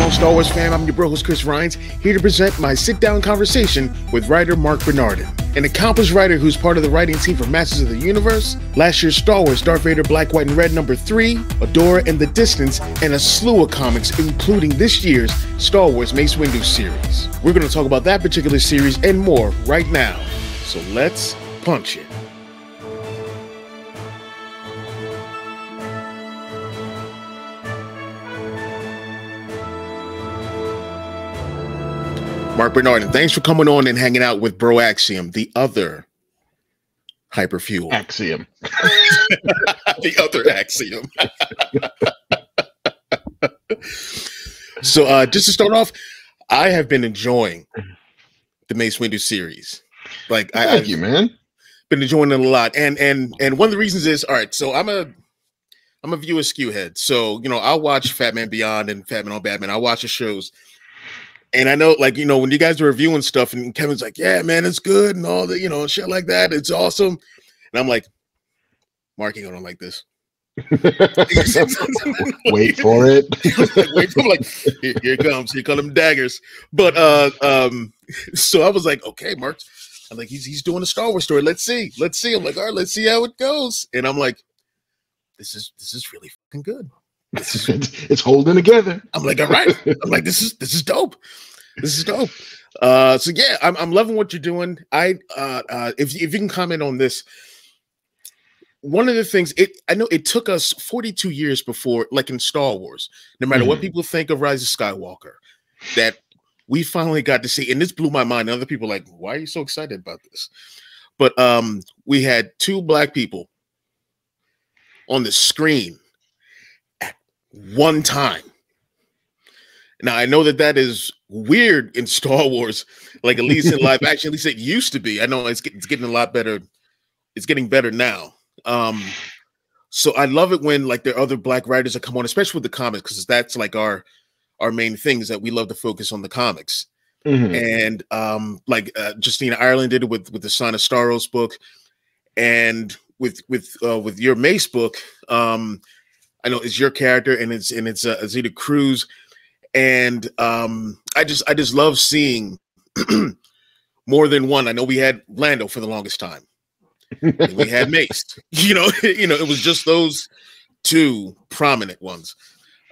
down, Star Wars fam? I'm your bro host, Chris Ryons, here to present my sit-down conversation with writer Marc Bernardin, an accomplished writer who's part of the writing team for Masters of the Universe, last year's Star Wars Darth Vader Black, White, and Red #3, Adora and the Distance, and a slew of comics, including this year's Star Wars Mace Windu series. We're going to talk about that particular series and more right now. So let's punch it. Marc Bernardin, thanks for coming on and hanging out with BROAXIUM, the other hyperfuel. Axiom. The other axiom. So just to start off, I have been enjoying the Mace Windu series. Like, Thank you, man. Been enjoying it a lot. And one of the reasons is, all right, so I'm a viewer skew head. So, you know, I'll watch Fat Man Beyond and Fat Man on Batman. I'll watch the shows. And I know, like, you know, when you guys are reviewing stuff and Kevin's like, yeah, man, it's good and all that, you know, shit like that. It's awesome. And I'm like, Mark, you don't like this. Wait for it. I'm like, here it comes. Here come them daggers. But so I was like, okay, Mark. I'm like, he's doing a Star Wars story. Let's see. I'm like, all right, let's see how it goes. And I'm like, this is really fucking good. It's holding together. I'm like, all right. I'm like, this is dope. This is dope. So yeah, I'm loving what you're doing. If you can comment on this, one of the things I know it took us 42 years before, like in Star Wars, no matter what people think of Rise of Skywalker, that we finally got to see, and this blew my mind. Other people are like, why are you so excited about this? But we had two black people on the screen one time. Now I know that is weird in Star Wars, like at least in live action. At least it used to be. I know it's getting a lot better. It's getting better now. So I love it when like there are other black writers that come on, especially with the comics, because that's like our main thing is that we love to focus on the comics. And like Justina Ireland did it with the Son of Staros book, and with your Mace book. I know it's your character, and it's Azita Cruz, and I just love seeing more than one. I know we had Lando for the longest time, and we had Mace. You know, it was just those two prominent ones.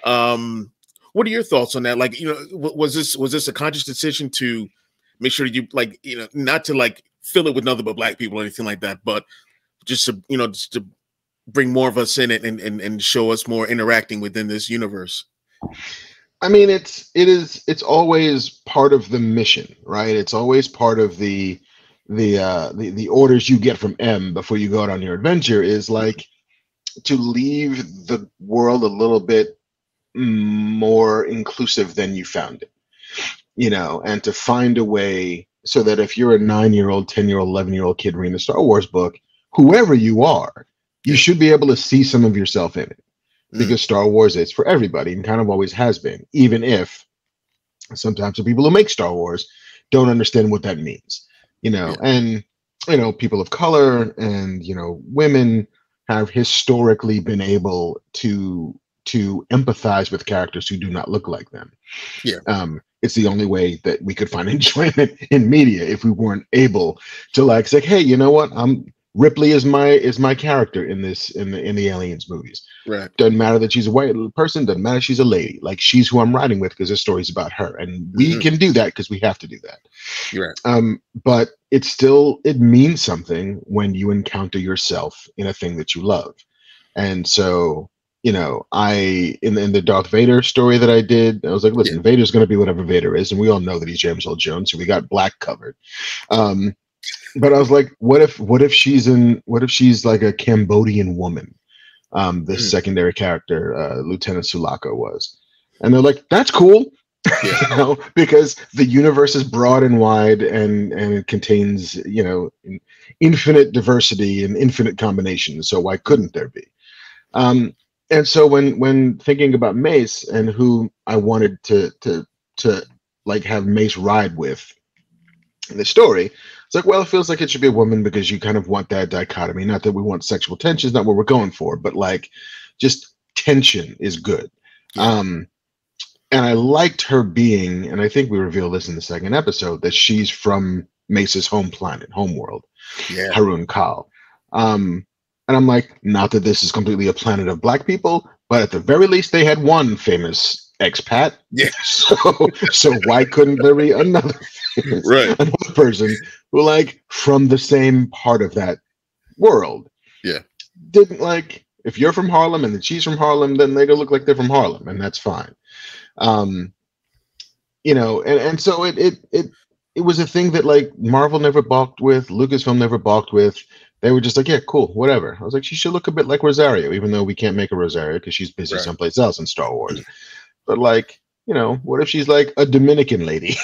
What are your thoughts on that? Like, you know, was this a conscious decision to make sure you, like, you know, not to like fill it with nothing but black people or anything like that, but just to, you know, just to bring more of us in it and show us more interacting within this universe? I mean, it's always part of the mission, right? It's always part of the orders you get from M before you go out on your adventure, is like to leave the world a little bit more inclusive than you found it, you know, and to find a way so that if you're a 9-year-old, 10-year-old, 11-year-old kid reading a Star Wars book, whoever you are, you should be able to see some of yourself in it, because Star Wars is for everybody and kind of always has been, even if sometimes the people who make Star Wars don't understand what that means, you know. And, you know, people of color and, you know, women have historically been able to empathize with characters who do not look like them. It's the only way that we could find enjoyment in media, if we weren't able to like say, hey, you know what, Ripley is my character in the Aliens movies. Right. Doesn't matter that she's a white person. Doesn't matter she's a lady. Like, she's who I'm writing with because the story's about her, and we can do that because we have to do that. You're right. But it means something when you encounter yourself in a thing that you love. And so, you know, in the Darth Vader story that I did, I was like, listen, Vader's going to be whatever Vader is, and we all know that he's James Earl Jones, so we got black covered. But I was like, what if she's like a Cambodian woman? The secondary character, Lieutenant Sulaco was. And they're like, that's cool. You know, because the universe is broad and wide, and it contains, you know, infinite diversity and infinite combinations. So why couldn't there be? And so when thinking about Mace and who I wanted to like have Mace ride with in the story, it's like, well, it feels like it should be a woman because you kind of want that dichotomy. Not that we want sexual tension, is not what we're going for, but like just tension is good. and I liked her being, and I think we reveal this in the second episode, that she's from Mace's home planet, homeworld, Yeah. Harun Kal. And I'm like, not that this is completely a planet of black people, but at the very least, they had one famous expat. Yeah. So why couldn't there be another another person who, like, from the same part of that world? Yeah. Didn't, like, if you're from Harlem and then she's from Harlem, then they gonna look like they're from Harlem, and that's fine. You know, and so it was a thing that, like, Marvel never balked with, Lucasfilm never balked with. They were just like, yeah, cool, whatever. I was like, she should look a bit like Rosario, even though we can't make a Rosario because she's busy someplace else in Star Wars. But, like, you know, what if she's like a Dominican lady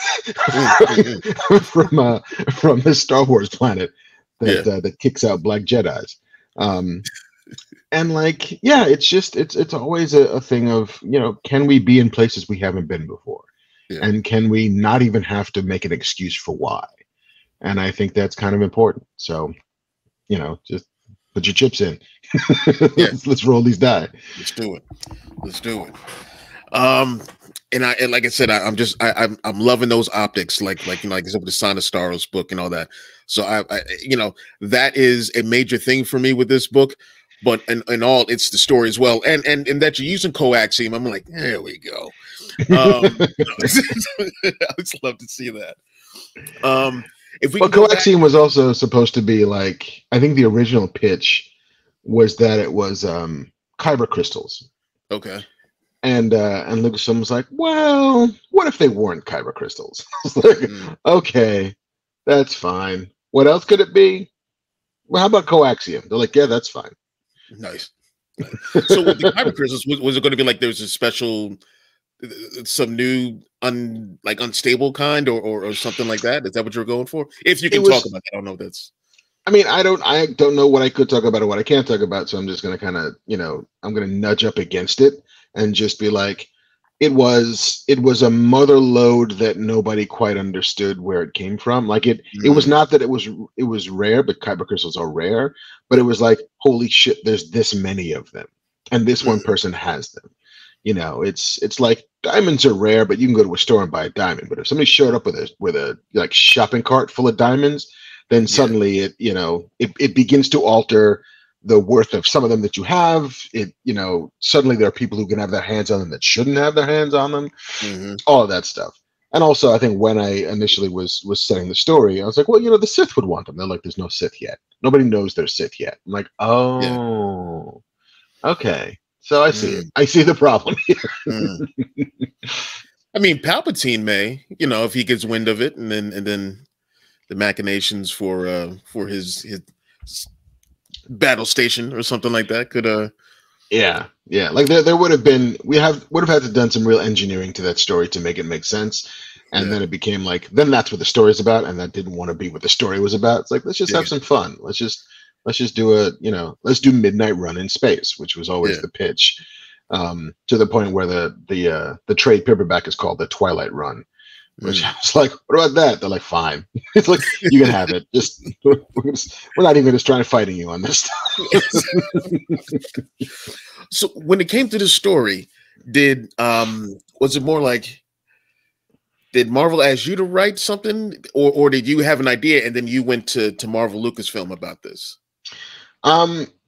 from this Star Wars planet that kicks out black Jedis? And, like, yeah, it's just it's always a thing of, you know, can we be in places we haven't been before? Yeah. And can we not even have to make an excuse for why? And I think that's kind of important. So, you know, just put your chips in. Let's roll these die. Let's do it. Let's do it. And like I said, I'm loving those optics, like you know, like the Sign of Staros book and all that. So I you know, that is a major thing for me with this book. But in all, it's the story as well, and that you're using coaxium. I'm like, there we go. I just love to see that. If we coaxium was also supposed to be, like, I think the original pitch was that it was Kyber crystals. Okay. And Lucasfilm was like, well, what if they weren't Kyber crystals? I was like, okay, that's fine. What else could it be? Well, how about coaxium? They're like, yeah, that's fine. Nice. So with the Kyber crystals, was it going to be like there's a special, some new unstable kind or something like that? Is that what you're going for? If you can talk about it, I don't know if that's. I mean, I don't know what I could talk about or what I can't talk about, so I'm just going to kind of, you know, I'm going to nudge up against it and just be like, it was a mother lode that nobody quite understood where it came from. Like, it was not that it was rare, but Kyber crystals are rare, but it was like, holy shit, there's this many of them, and this one person has them. You know, it's like diamonds are rare, but you can go to a store and buy a diamond. But if somebody showed up with a like shopping cart full of diamonds, then suddenly it begins to alter the worth of some of them that you have. It, you know, suddenly there are people who can have their hands on them that shouldn't have their hands on them. All of that stuff. And also, I think when I initially was setting the story, I was like, well, you know, the Sith would want them. They're like, there's no Sith yet. Nobody knows they're Sith yet. I'm like, oh, okay. So I see it. I see the problem here. I mean, Palpatine may, you know, if he gets wind of it, and then the machinations for his battle station or something like that could yeah like there would have been would have had to done some real engineering to that story to make it make sense, and then it became like, then that's what the story's about, and that didn't want to be what the story was about. It's like, let's just have some fun. Let's just do let's do Midnight Run in space, which was always the pitch, to the point where the trade paperback is called the Twilight Run. Which I was like, what about that? They're like, fine. It's like, you can have it. Just we're not even just trying to fighting you on this stuff. So when it came to the story, was it more like, did Marvel ask you to write something, or did you have an idea and then you went to Marvel Lucasfilm about this?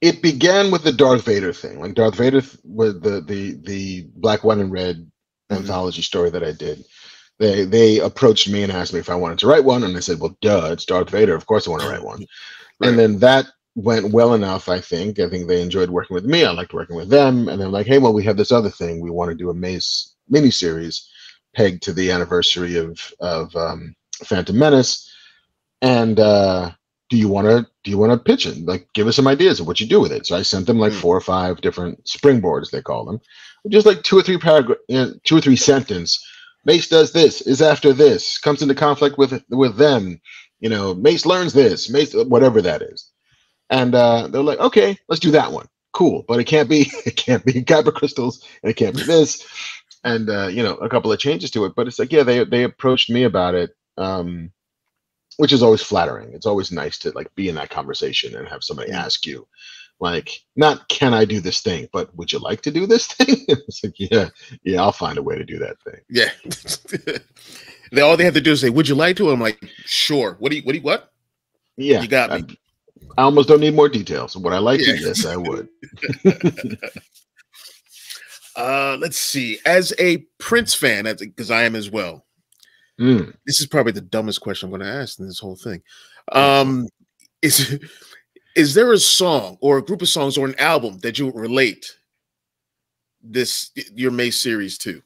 It began with the Darth Vader thing. Like, Darth Vader was the Black, White, and Red anthology story that I did. They approached me and asked me if I wanted to write one, and I said, well, duh, it's Darth Vader. Of course I want to write one. Right. And then that went well enough, I think. I think they enjoyed working with me. I liked working with them. And they're like, hey, well, we have this other thing. We want to do a Mace miniseries pegged to the anniversary of Phantom Menace. And do you want to pitch it? Like, give us some ideas of what you do with it. So I sent them like 4 or 5 different springboards, they call them. Just like 2 or 3 paragraph, 2 or 3 sentence. Mace does this, is after this, comes into conflict with them. You know, Mace learns this, Mace, whatever that is. And they're like, okay, let's do that one. Cool, but it can't be Kyber crystals, and it can't be this. And you know, a couple of changes to it. But it's like, yeah, they approached me about it, which is always flattering. It's always nice to, like, be in that conversation and have somebody ask you Like, not can I do this thing, but would you like to do this thing? It's like, yeah, I'll find a way to do that thing. Yeah. All they have to do is say, "Would you like to?" I'm like, "Sure." What? Yeah, You got me. I almost don't need more details. Would I like Yeah. to? Yes, I would. Let's see. As a Prince fan, because I am as well. This is probably the dumbest question I'm going to ask in this whole thing. Is there a song or a group of songs or an album that you would relate your Mace series to?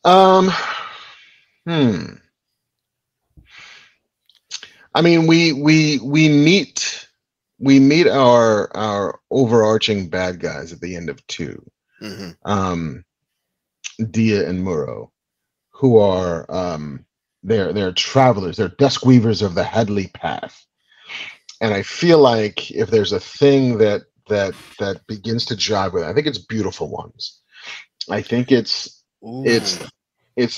I mean, we meet our overarching bad guys at the end of 2. Dia and Muro, who are they're travelers, they're dusk weavers of the Hadley Path. And I feel like if there's a thing that begins to jive with it, I think it's Beautiful Ones. I think it's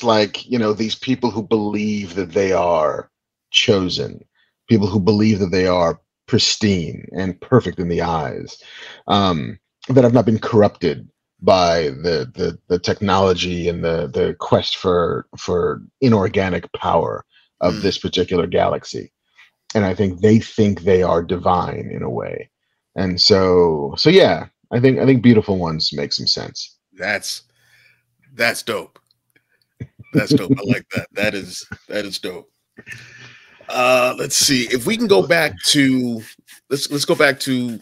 like, you know, these people who believe that they are chosen, people who believe that they are pristine and perfect in the eyes, that have not been corrupted by the technology and the quest for inorganic power of this particular galaxy. And I think they are divine in a way. And so yeah, I think Beautiful Ones make some sense. That's dope. That's dope. I like that. That is dope. Let's see if we can go back to let's go back to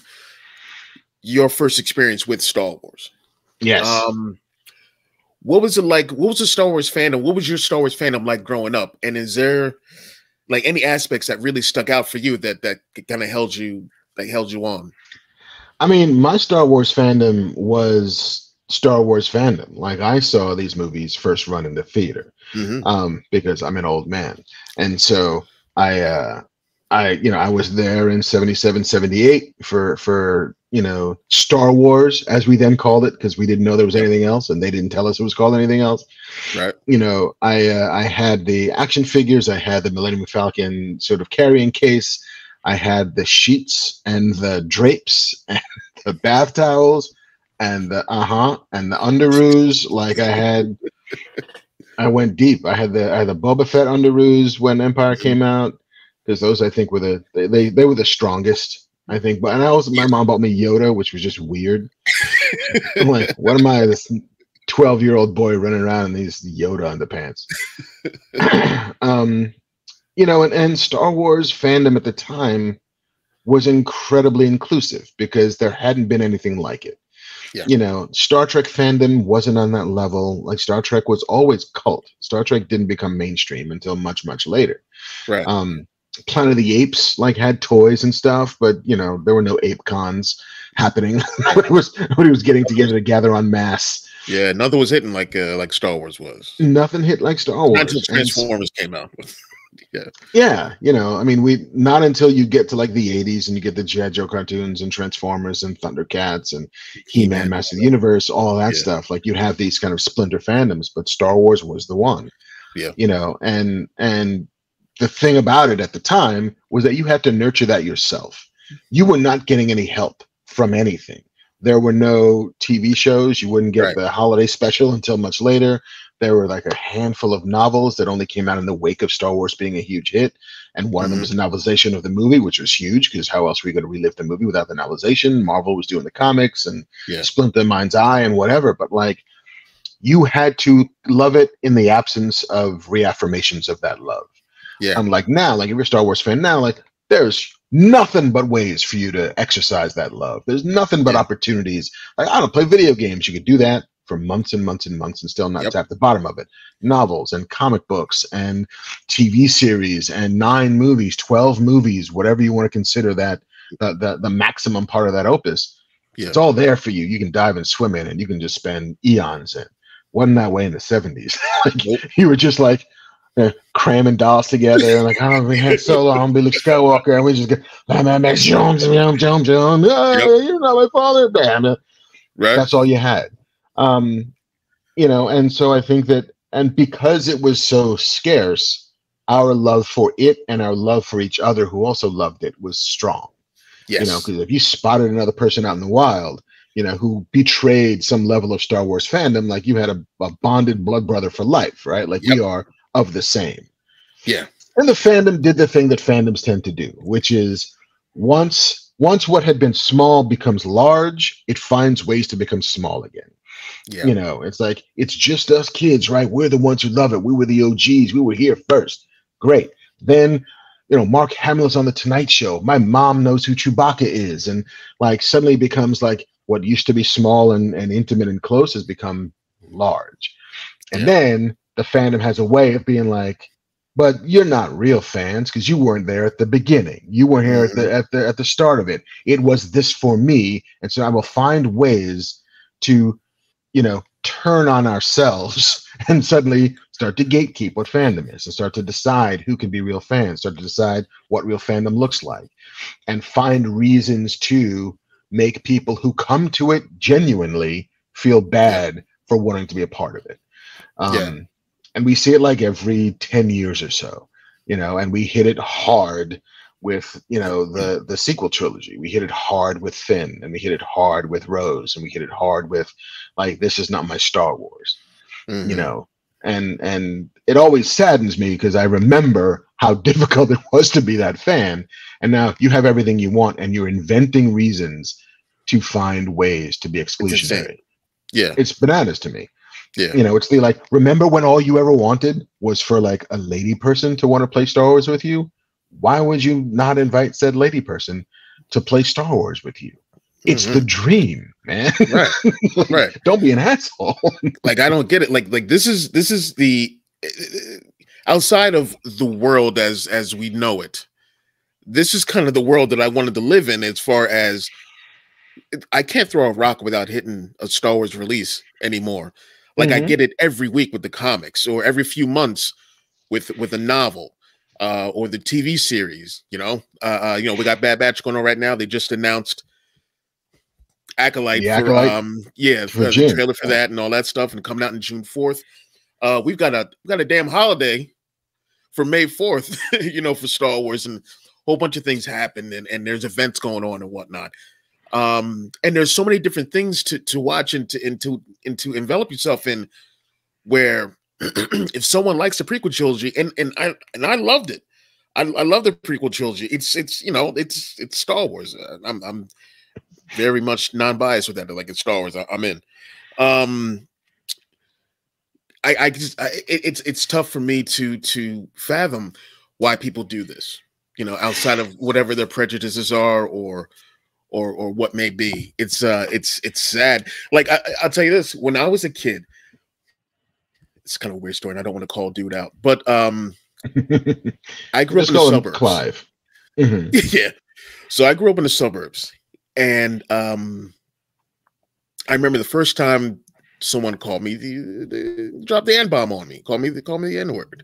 your first experience with Star Wars. Yes. What was it like? What was the Star Wars fandom? What was your Star Wars fandom like growing up? And is there like any aspects that really stuck out for you that kind of held you on? I mean, my Star Wars fandom was Star Wars fandom. Like, I saw these movies first run in the theater, because I'm an old man. And so I was there in 77, 78 for, you know, Star Wars, as we then called it, because we didn't know there was anything else and they didn't tell us it was called anything else. Right. You know, I had the action figures, I had the Millennium Falcon sort of carrying case, I had the sheets and the drapes and the bath towels and the underoos. Like, I went deep. I had the Boba Fett underoos when Empire came out, because those, I think, were they were the strongest, I think. But my mom bought me Yoda, which was just weird. I'm like, what am I, this 12-year-old boy running around in these Yoda underpants? You know, and Star Wars fandom at the time was incredibly inclusive because there hadn't been anything like it. Yeah. You know, Star Trek fandom wasn't on that level. Like, Star Trek was always cult. Star Trek didn't become mainstream until much, much later. Right. Planet of the Apes had toys and stuff, but, you know, there were no ape cons happening when it was getting together to gather en masse. Yeah, nothing was hitting like Star Wars was. Nothing hit like Star Wars. Not until Transformers came out. Yeah, you know, I mean, not until you get to like the 80s and you get the G.I. Joe cartoons and Transformers and Thundercats and He-Man, Master of the Universe, all that stuff. Like, you'd have these kind of splinter fandoms, but Star Wars was the one. Yeah, you know, and the thing about it at the time was that you had to nurture that yourself. You were not getting any help from anything. There were no TV shows. You wouldn't get the holiday special until much later. There were like a handful of novels that only came out in the wake of Star Wars being a huge hit. And one of them was a novelization of the movie, which was huge, because how else were you going to relive the movie without the novelization? Marvel was doing the comics and Splinter Mind's Eye and whatever. But like, you had to love it in the absence of reaffirmations of that love. Yeah. Unlike now, like, if you're a Star Wars fan now, like, there's nothing but ways for you to exercise that love. There's nothing but opportunities. Like, I don't play video games. You could do that for months and months and months and still not tap the bottom of it. Novels and comic books and TV series and 9 movies, 12 movies, whatever you want to consider that the maximum part of that opus. Yeah. It's all there for you. You can dive and swim in, and you can just spend eons in. Wasn't that way in the 70s. Like, you were just like cramming dolls together and like, oh, we had so long, be Luke Skywalker, and we just go, you're not my father, damn it. Right. That's all you had. You know, and so I think that, and because it was so scarce, our love for it and our love for each other who also loved it was strong. You know, Yes. because if you spotted another person out in the wild, you know, who betrayed some level of Star Wars fandom, like you had a bonded blood brother for life, right? Like we Yep. are of the same. Yeah. And the fandom did the thing that fandoms tend to do, which is once what had been small becomes large, it finds ways to become small again. Yeah. You know, it's like it's just us kids, right? We're the ones who love it. We were the OGs. We were here first. Great. Then, you know, Mark Hamill's on the Tonight Show. My mom knows who Chewbacca is, and like suddenly becomes like what used to be small and intimate and close has become large. And Yeah. then the fandom has a way of being like, but you're not real fans because you weren't there at the beginning. You weren't here at the start of it. It was this for me, and so I will find ways to, you know, turn on ourselves and suddenly start to gatekeep what fandom is and start to decide who can be real fans, start to decide what real fandom looks like, and find reasons to make people who come to it genuinely feel bad for wanting to be a part of it. And we see it like every 10 years or so, you know, and we hit it hard with, you know, the sequel trilogy. We hit it hard with Finn, and we hit it hard with Rose, and we hit it hard with like, this is not my Star Wars, you know, and it always saddens me because I remember how difficult it was to be that fan. And now you have everything you want and you're inventing reasons to find ways to be exclusionary. Yeah. It's bananas to me. Yeah. You know, it's the like, remember when all you ever wanted was for like a lady person to want to play Star Wars with you? Why would you not invite said lady person to play Star Wars with you? It's the dream, man. Right. Like, Right. Don't be an asshole. Like, I don't get it. Like this is the outside of the world as we know it. This is kind of the world that I wanted to live in, as far as I can't throw a rock without hitting a Star Wars release anymore. Like I get it every week with the comics, or every few months with a novel, or the TV series. You know, we got Bad Batch going on right now. They just announced Acolyte, for the trailer for that and all that stuff, and coming out in June 4th. We've got a damn holiday for May 4th, you know, for Star Wars, and a whole bunch of things happen, and there's events going on and whatnot. And there's so many different things to watch and to envelop yourself in, where if someone likes the prequel trilogy, and I loved it. I love the prequel trilogy. It's you know, it's Star Wars. I'm very much non-biased with that. Like, it's Star Wars, I'm in. It's tough for me to fathom why people do this, you know, outside of whatever their prejudices are or what may be. It's sad. Like, I'll tell you this, when I was a kid, it's kind of a weird story, and I don't want to call dude out, but I grew up in the suburbs. Clive. Yeah. So I grew up in the suburbs, and I remember the first time someone called me, dropped the N-bomb on me, called me the N-word.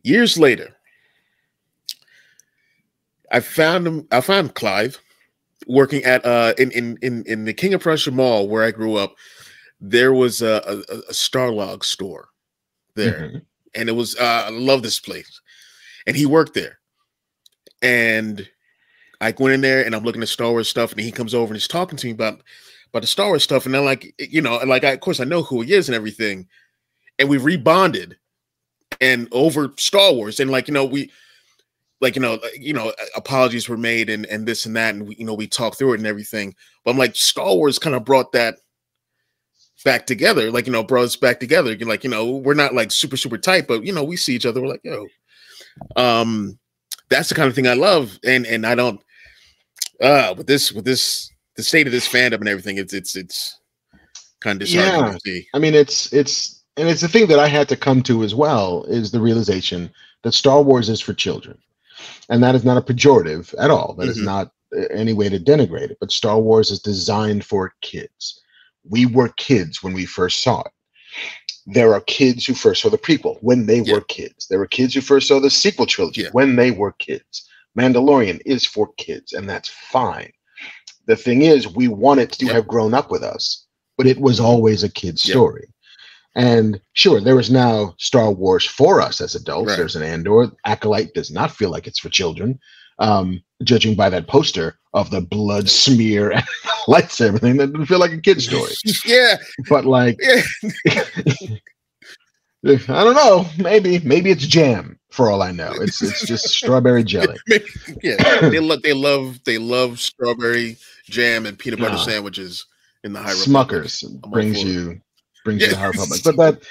Years later, I found Clive working at in the King of Prussia Mall, where I grew up. There was a Starlog store there, and it was I love this place, and he worked there. And I went in there, and I'm looking at Star Wars stuff, and he comes over and he's talking to me about the Star Wars stuff, and then, like, you know, like, of course I know who he is and everything, and we rebonded and over Star Wars, and like, you know, we. Like, you know, apologies were made and this and that, and we talked through it and everything. But I'm like, Star Wars kind of brought that back together, like, you know, brought us back together. Like, you know, we're not like super tight, but, you know, we see each other. We're like, yo, that's the kind of thing I love, and I don't. With the state of this fandom and everything, it's kind of disheartening to see. I mean, it's the thing that I had to come to as well, is the realization that Star Wars is for children. And that is not a pejorative at all. That is not any way to denigrate it. But Star Wars is designed for kids. We were kids when we first saw it. There are kids who first saw the prequel when they were kids. There were kids who first saw the sequel trilogy when they were kids. Mandalorian is for kids, and that's fine. The thing is, we want it to have grown up with us, but it was always a kid's story. And sure, there is now Star Wars for us as adults. There's an Andor. Acolyte does not feel like it's for children. judging by that poster of the blood smear and lightsaber thing, that didn't feel like a kid's story. Yeah. But like, Yeah. I don't know. Maybe it's jam for all I know. It's just strawberry jelly. Yeah, they love strawberry jam and peanut butter sandwiches in the High Republic. Smuckers brings you the High Republic. But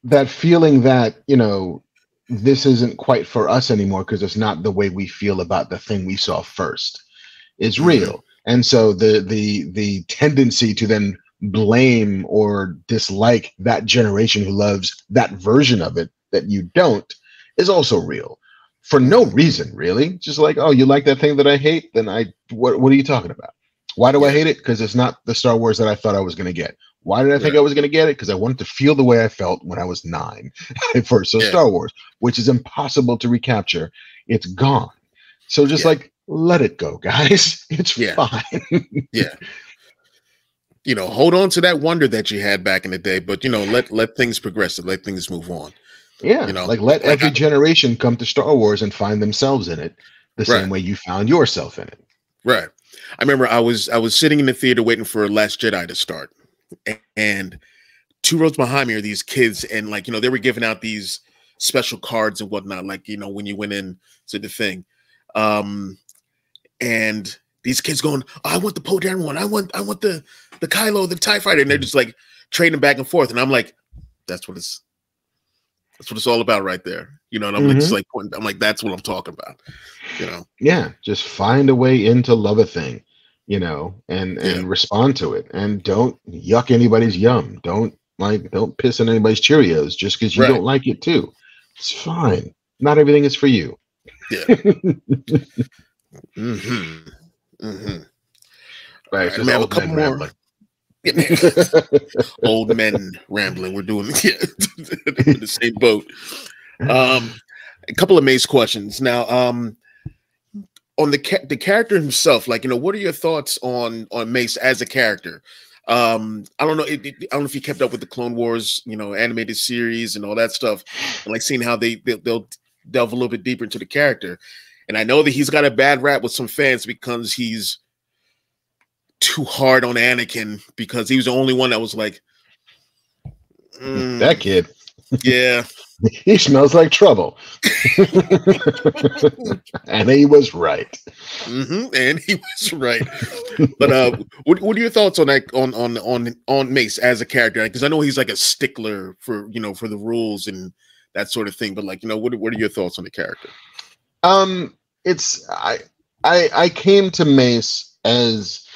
that feeling that, you know, this isn't quite for us anymore because it's not the way we feel about the thing we saw first is real. And so the tendency to then blame or dislike that generation who loves that version of it that you don't is also real for no reason, really. Just like, oh, you like that thing that I hate? Then what are you talking about? Why do I hate it? Because it's not the Star Wars that I thought I was going to get. Why did I think I was going to get it? Because I wanted to feel the way I felt when I was 9 for Star Wars, which is impossible to recapture. It's gone. So just like, let it go, guys. It's fine. You know, hold on to that wonder that you had back in the day, but, you know, let things progress and let things move on. Yeah, you know, like let every generation come to Star Wars and find themselves in it the same way you found yourself in it. Right. I remember I was sitting in the theater waiting for Last Jedi to start, and 2 rows behind me are these kids, and like, you know, they were giving out these special cards and whatnot, like, you know, when you went in to the thing, and these kids going, oh, I want the Poe Dameron one, I want the Kylo, the TIE fighter, and they're just like trading back and forth, and I'm like, that's what it's all about right there, you know. And I'm just like, I'm like, that's what I'm talking about, you know. Yeah, just find a way in to love a thing, you know, and respond to it, and don't yuck anybody's yum. Don't piss on anybody's Cheerios just because you don't like it too. It's fine. Not everything is for you. Yeah. Right. So I have a couple more. Old men rambling. We're doing the same boat. A couple of Mace questions now. On the character himself, like, you know, what are your thoughts on Mace as a character? I don't know. I don't know if you kept up with the Clone Wars, you know, animated series and all that stuff, and like seeing how they'll delve a little bit deeper into the character. And I know that he's got a bad rap with some fans because he's too hard on Anakin, because he was the only one that was like, that kid. Yeah. He smells like trouble. And he was right. And he was right. But what are your thoughts on that, on Mace as a character? Because I know he's like a stickler for, you know, for the rules and that sort of thing. But like, you know, what are your thoughts on the character? I came to Mace as,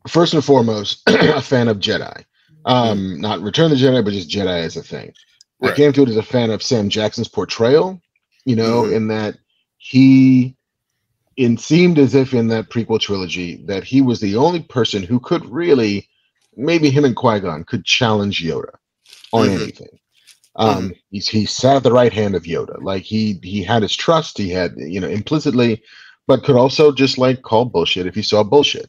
first and foremost, a fan of Jedi. Not Return of the Jedi, but just Jedi as a thing. I came to it as a fan of Sam Jackson's portrayal, you know, in that it seemed as if in that prequel trilogy that he was the only person who could really, maybe him and Qui-Gon, could challenge Yoda on anything. He sat at the right hand of Yoda. Like he had his trust, he had, you know, implicitly, but could also just like call bullshit if he saw bullshit.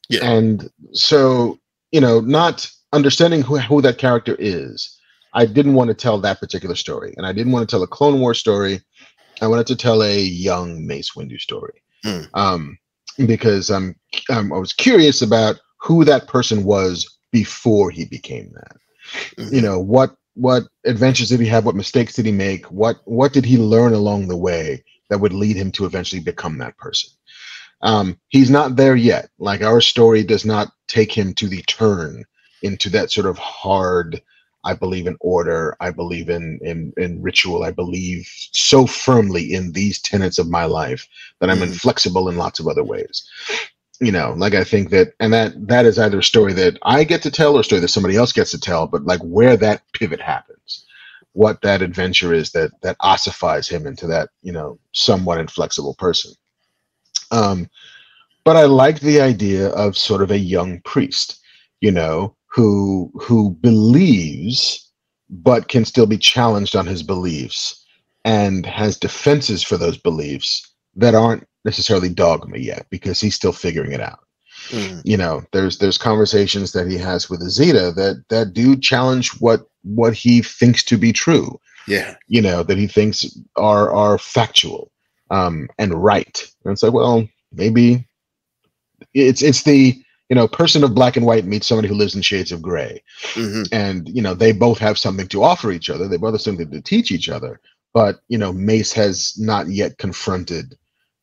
Yeah. And so, you know, not understanding who that character is, I didn't want to tell that particular story. And I didn't want to tell a Clone Wars story. I wanted to tell a young Mace Windu story. Because I was curious about who that person was before he became that. You know, what adventures did he have? What mistakes did he make? What did he learn along the way that would lead him to eventually become that person? He's not there yet. Like, our story does not take him to the turn into that sort of hard, I believe in order, I believe in ritual, I believe so firmly in these tenets of my life that I'm inflexible in lots of other ways. You know, like, I think that, and that is either a story that I get to tell or a story that somebody else gets to tell, but like where that pivot happens, what that adventure is that ossifies him into that, you know, somewhat inflexible person. But I liked the idea of sort of a young priest, you know, who believes but can still be challenged on his beliefs and has defenses for those beliefs that aren't necessarily dogma yet, because he's still figuring it out. You know, there's conversations that he has with Azita that do challenge what he thinks to be true. Yeah. You know, that he thinks are factual and right. And it's like, well, maybe it's the, you know, person of black and white meets somebody who lives in shades of gray. And, you know, they both have something to offer each other. They both have something to teach each other. But, you know, Mace has not yet confronted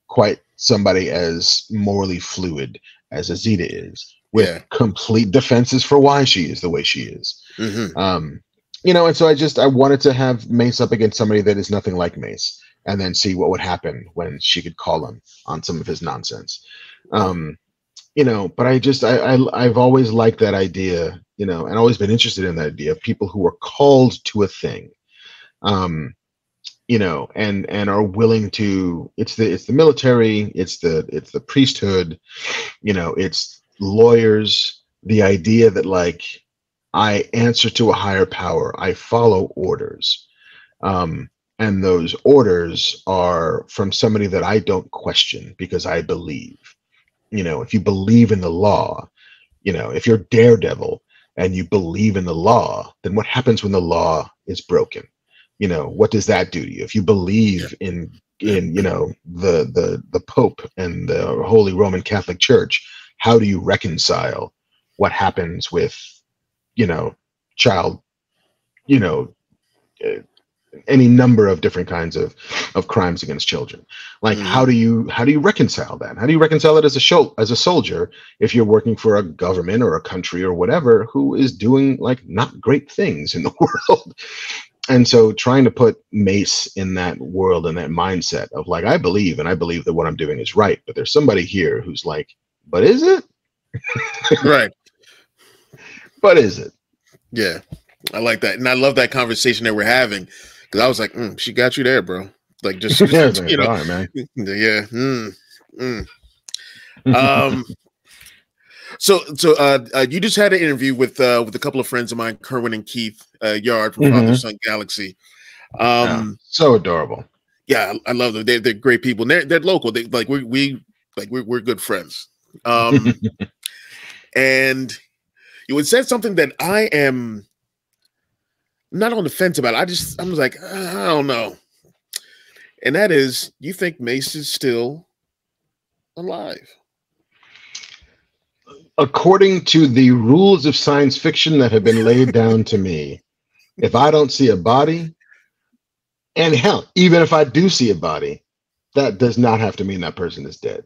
quite somebody as morally fluid as Azita is, with complete defenses for why she is the way she is. You know, and so I wanted to have Mace up against somebody that is nothing like Mace, and then see what would happen when she could call him on some of his nonsense. You know, but I've always liked that idea, you know, and always been interested in that idea of people who are called to a thing, you know, and are willing to, it's the military, it's the priesthood, you know, it's lawyers, the idea that like, I answer to a higher power, I follow orders. And those orders are from somebody that I don't question because I believe. You know, if you believe in the law, you know, if you're Daredevil and you believe in the law, then what happens when the law is broken? You know, what does that do to you? If you believe in you know, the Pope and the Holy Roman Catholic Church, how do you reconcile what happens with, you know, child, you know, any number of different kinds of crimes against children? Like, how do you reconcile that? How do you reconcile it as a soldier if you're working for a government or a country or whatever who is doing like not great things in the world? And so trying to put Mace in that world and that mindset of like, I believe that what I'm doing is right, but there's somebody here who's like, but is it? Right. But is it? Yeah, I like that. And I love that conversation that we're having, because I was like, she got you there, bro. Like, just you know, all right, man. Yeah. So you just had an interview with a couple of friends of mine, Kerwin and Keith Yard from Father Son Galaxy. So adorable. Yeah, I love them. They're great people. And they're local. They like we're good friends. And you had said something that I am not on the fence about. I'm like, I don't know. And that is, you think Mace is still alive? According to the rules of science fiction that have been laid down to me, if I don't see a body, and hell, even if I do see a body, that does not have to mean that person is dead.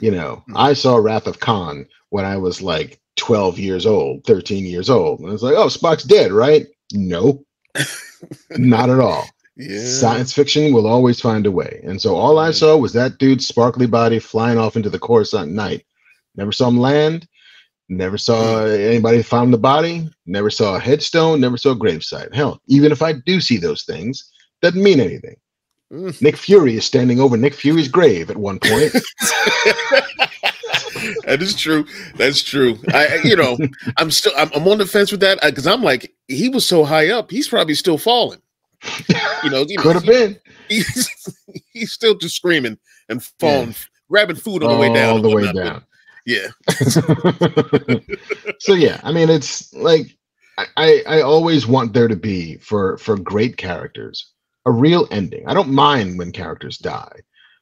You know, I saw Wrath of Khan when I was like 12 years old, 13 years old. And I was like, oh, Spock's dead, right? No, not at all. Yeah. Science fiction will always find a way. And so all I saw was that dude's sparkly body flying off into the Coruscant night. Never saw him land. Never saw anybody found the body. Never saw a headstone. Never saw a gravesite. Hell, even if I do see those things, doesn't mean anything. Nick Fury is standing over Nick Fury's grave at one point. That is true. That's true. You know, I'm on the fence with that, because I'm like, he was so high up, he's probably still falling. You know, could have been. He's still just screaming and falling, grabbing food on the way down. All the way down. Yeah. So yeah, I mean, it's like I always want there to be for great characters a real ending. I don't mind when characters die,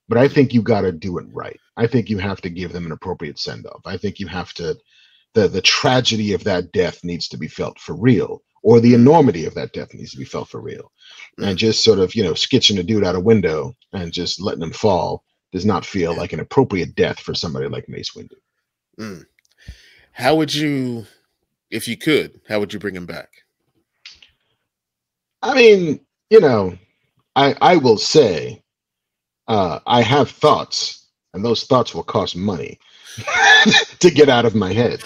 but I think you got to do it right. I think you have to give them an appropriate send off. I think you have to, the tragedy of that death needs to be felt for real, or the enormity of that death needs to be felt for real. And just sort of, you know, sketching a dude out a window and just letting him fall does not feel like an appropriate death for somebody like Mace Windu. How would you, if you could, how would you bring him back? I mean, you know, I will say, I have thoughts, and those thoughts will cost money to get out of my head.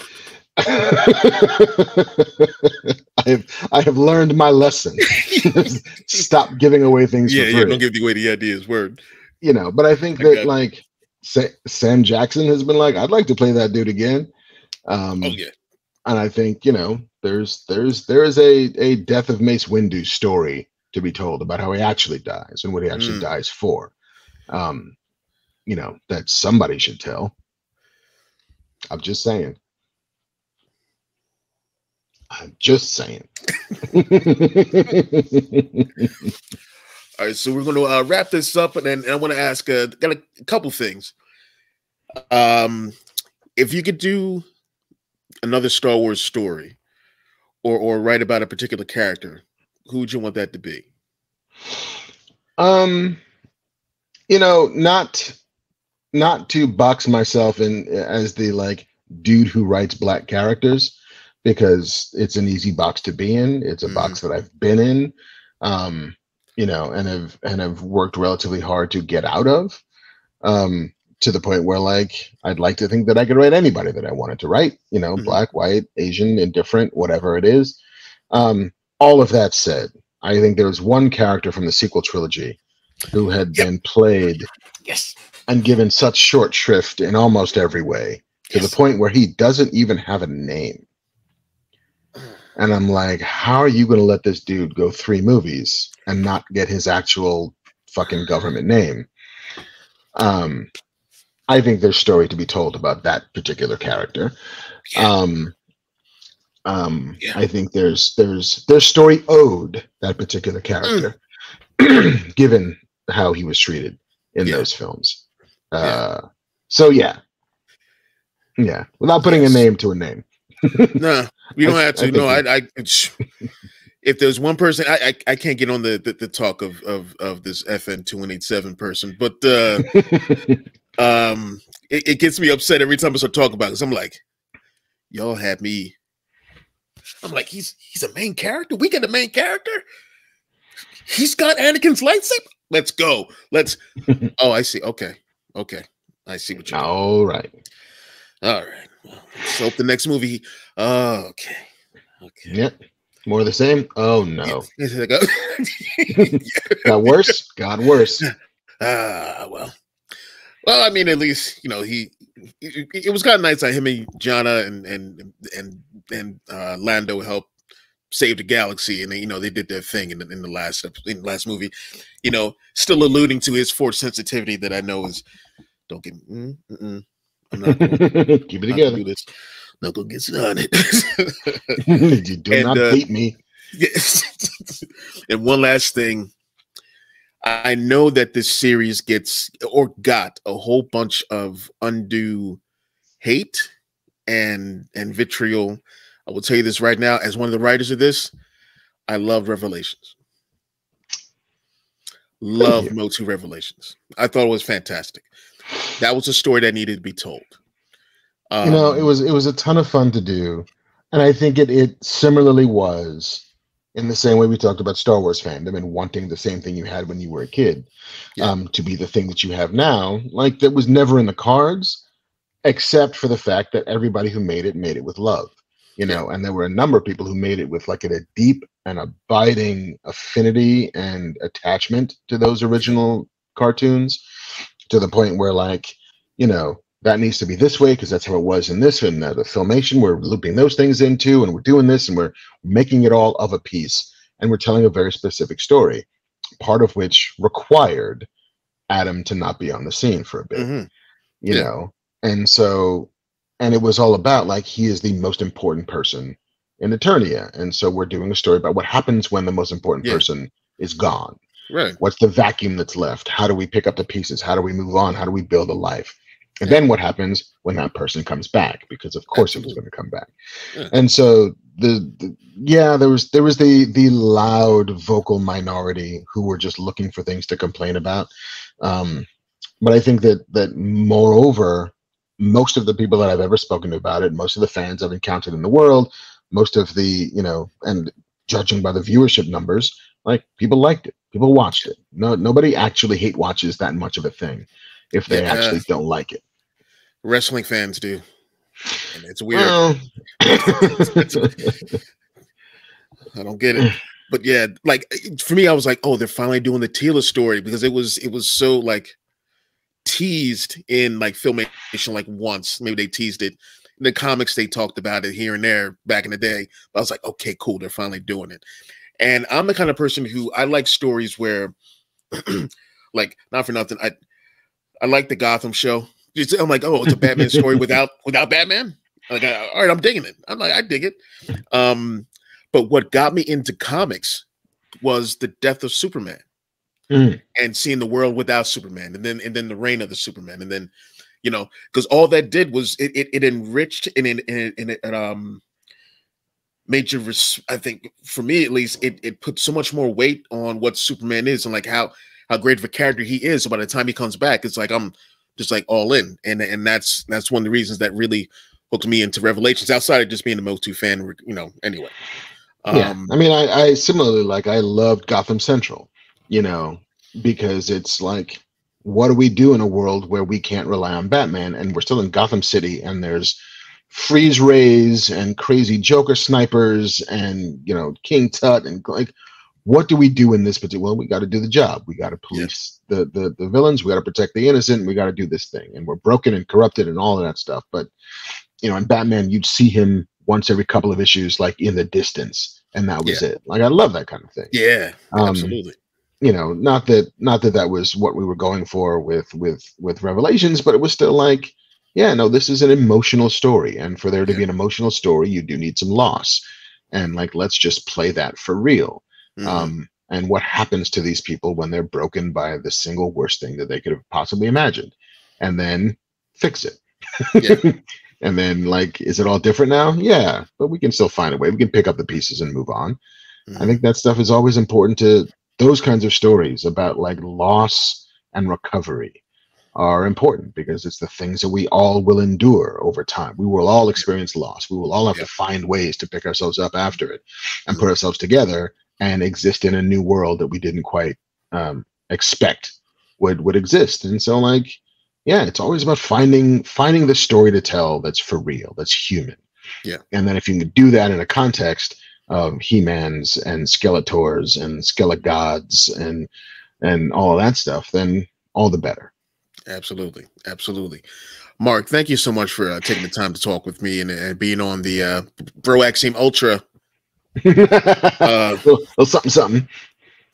I have learned my lesson. Stop giving away things for free. Yeah, don't give away the ideas. Word. You know, but I think that like Sam Jackson has been like, I'd like to play that dude again. Oh yeah. And I think, you know, there is a Death of Mace Windu story to be told about how he actually dies and what he actually dies for. You know, that somebody should tell. I'm just saying. All right, so we're going to wrap this up, and then I want to ask got a couple things. If you could do another Star Wars story, or write about a particular character, who would you want that to be? You know, not to box myself in as the like dude who writes black characters, because it's an easy box to be in. It's a box that I've been in, you know, and have worked relatively hard to get out of, to the point where like I'd like to think that I could write anybody that I wanted to write, you know, black, white, Asian, indifferent, whatever it is. All of that said, I think there was one character from the sequel trilogy who had been played and given such short shrift in almost every way, to the point where he doesn't even have a name. And I'm like, how are you going to let this dude go 3 movies and not get his actual fucking government name? I think there's story to be told about that particular character. I think there's story owed that particular character, given how he was treated in those films. So yeah, without putting a name to a name. No, you don't have to. No, I if there's one person, I can't get on the talk of this FN 2187 person, but it gets me upset every time I start talking about it, because I'm like, y'all had me. I'm like, he's a main character. We get a main character. He's got Anakin's lightsaber. Let's go. Let's. Oh, I see. Okay. I see what you're doing. All right. Well, let's hope the next movie. Okay. Yep. More of the same. Oh no. Yeah. Got worse. Got worse. Well, I mean, at least, you know, it was kind of nice that him and Jana and Lando helped save the galaxy, and they, you know, they did their thing in the last movie. You know, still alluding to his force sensitivity that I know is, don't get I'm not gonna, keep it together. Do this. Not gonna get started. You do not beat me. Yes. And one last thing. I know that this series got a whole bunch of undue hate and vitriol. I will tell you this right now, as one of the writers of this, I love Revelations. Love Motu Revelations. I thought it was fantastic. That was a story that needed to be told. You know, it was a ton of fun to do, and I think it similarly was, in the same way we talked about Star Wars fandom and wanting the same thing you had when you were a kid, to be the thing that you have now. Like, that was never in the cards, except for the fact that everybody who made it with love, you know, and there were a number of people who made it with like a deep and abiding affinity and attachment to those original cartoons, to the point where, like, you know, that needs to be this way because that's how it was in this, and the filmation, we're looping those things into, and we're doing this, and we're making it all of a piece, and we're telling a very specific story, part of which required Adam to not be on the scene for a bit, you know. And so, and it was all about, like, he is the most important person in Eternia, and so we're doing a story about what happens when the most important person is gone. Right. What's the vacuum that's left? How do we pick up the pieces? How do we move on? How do we build a life? And then what happens when that person comes back? Because of course it was going to come back. And so there was the loud vocal minority who were just looking for things to complain about. But I think that moreover, most of the people that I've ever spoken to about it, most of the fans I've encountered in the world, most of the, you know, and judging by the viewership numbers, like, people liked it. People watched it. Nobody actually hate watches that much of a thing if they actually don't like it. Wrestling fans do. And it's weird. I don't get it. But yeah, like, for me, I was like, oh, they're finally doing the Tila story, because it was so, like, teased in, like, Filmation, like, once. Maybe they teased it. In the comics, they talked about it here and there back in the day. But I was like, okay, cool, they're finally doing it. And I'm the kind of person who, I like stories where, like, not for nothing, I like the Gotham show. I'm like, oh, it's a Batman story without Batman. Like, all right, I'm digging it. I'm like, I dig it. But what got me into comics was the death of Superman. and seeing the world without Superman, and then the reign of the Superman, and then because all that did was it enriched and it made you, I think for me at least, it put so much more weight on what Superman is and like how great of a character he is. So by the time he comes back, it's like I'm just like all in, and that's one of the reasons that really hooked me into Revelations. Outside of just being the Motu fan, Anyway, yeah. I mean, I similarly I loved Gotham Central, because it's like, what do we do in a world where we can't rely on Batman, and we're still in Gotham City, and there's freeze rays and crazy Joker snipers and King Tut, and like, what do we do in this particular? Well, we got to do the job. We got to police the villains. We got to protect the innocent. We got to do this thing, and we're broken and corrupted and all of that stuff. But in Batman, you'd see him once every couple of issues, like in the distance, and that was it. Like, I love that kind of thing. Yeah, absolutely. Not that was what we were going for with Revelations, but it was still like, yeah, no, this is an emotional story, and for there to be an emotional story, you do need some loss, and like, let's just play that for real. And what happens to these people when they're broken by the single worst thing that they could have possibly imagined, and then fix it. And then, like, is it all different now? Yeah, but we can still find a way. We can pick up the pieces and move on. I think that stuff is always important. To those kinds of stories about like loss and recovery are important, because it's the things that we all will endure over time. We will all experience loss. We will all have to find ways to pick ourselves up after it and put ourselves together and exist in a new world that we didn't quite expect would exist. And so, like, yeah, it's always about finding the story to tell that's for real, that's human. Yeah. And then if you can do that in a context of He-Mans and Skeletors and Skelegods and all of that stuff, then all the better. Absolutely. Mark, thank you so much for taking the time to talk with me and being on the BROAXIUM Ultra. Something.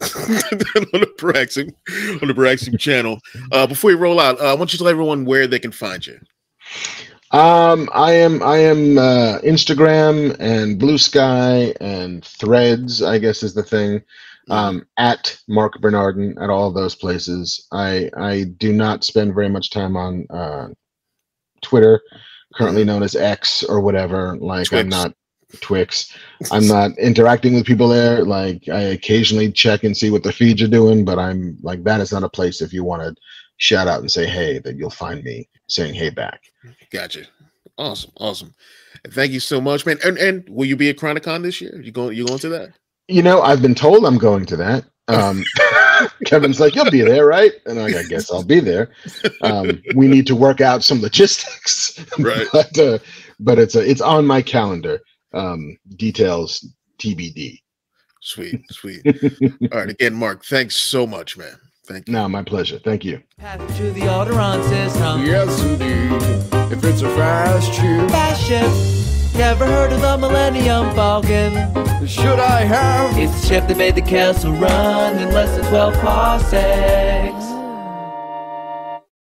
on the BROAXIUM channel. Before we roll out, I want you to tell everyone where they can find you. I am Instagram and Blue Sky and Threads, I guess is the thing. At Marc Bernardin at all of those places. I do not spend very much time on Twitter, currently known as X or whatever. Like, Twix. I'm not Twix. I'm not interacting with people there. Like, I occasionally check and see what the feeds are doing, but I'm like, that is not a place, if you want to shout out and say hey, that you'll find me saying hey back. Gotcha. Awesome. Thank you so much, man. And will you be at Chronicon this year? You going to that? I've been told I'm going to that. Kevin's like, you'll be there, right? And I guess I'll be there. We need to work out some logistics, right? But it's on my calendar. Details TBD. Sweet. All right, again, Mark, thanks so much, man. Thank you. No, my pleasure. Thank you. Path to the Alderaan system. Yes, indeed. If it's a fast ship. Never heard of the Millennium Falcon. Should I have? It's the ship that made the castle run in less than 12 parsecs.